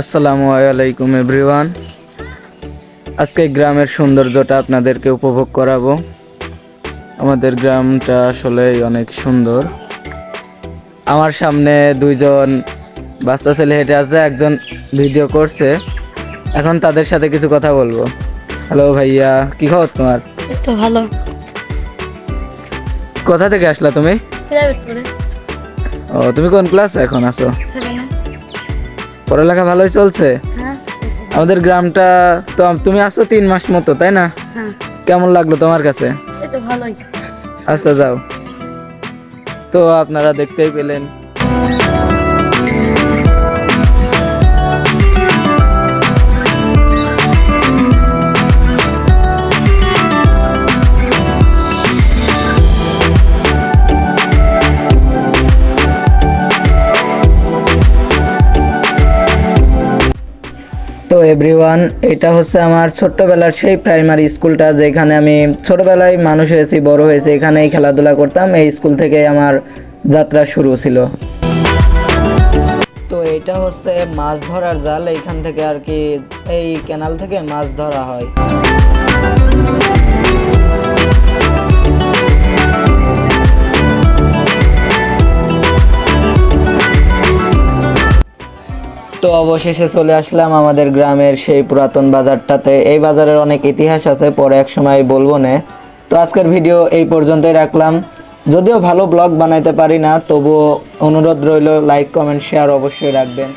আসসালামু আলাইকুম এভরিওয়ান। আজকে গ্রামের সৌন্দর্যটা আপনাদেরকে উপভোগ করাবো। আমাদের গ্রামটা আসলেই অনেক সুন্দর। আমার সামনে দুইজন বাচ্চা ছেলে হেঁটে আছে, একজন ভিডিও করছে। এখন তাদের সাথে কিছু কথা বলবো। হ্যালো ভাইয়া, কি খবর তোমার? এই তো ভালো। কোথা থেকে আসলা তুমি? প্রাইভেট পড়ে ও, তুমি কোন ক্লাসে এখন আছো? সেভেনে। পড়ালেখা ভালোই চলছে? হ্যাঁ আমাদের গ্রামটা তো, তুমি আসো 3 মাস মতো, তাই না? হ্যাঁ, কেমন লাগলো তোমার কাছে? এই তো ভালোই। আচ্ছা, যাও। তো আপনারা দেখতেই পেলেন। তো এভরিওয়ান, এটা হচ্ছে আমার ছোট্টবেলার সেই প্রাইমারি স্কুলটা, যেখানে আমি ছোটবেলায় মানুষ হয়েছি, বড় হয়েছি, এখানেই খেলাধুলা করতাম। এই স্কুল থেকে আমার যাত্রা শুরু ছিল। তো এটা হচ্ছে মাছ ধরার জাল, এইখান থেকে আর কি এই ক্যানাল থেকে মাছ ধরা হয়। তো অবশেষে চলে আসলাম আমাদের গ্রামের সেই পুরাতন বাজারটাতে। এই বাজারের অনেক ইতিহাস আছে, পরে এক সময় বলবো না। তো আজকের ভিডিও এই পর্যন্তই রাখলাম। যদিও ভালো ব্লগ বানাইতে পারি না, তবুও অনুরোধ রইল, লাইক কমেন্ট শেয়ার অবশ্যই রাখবেন।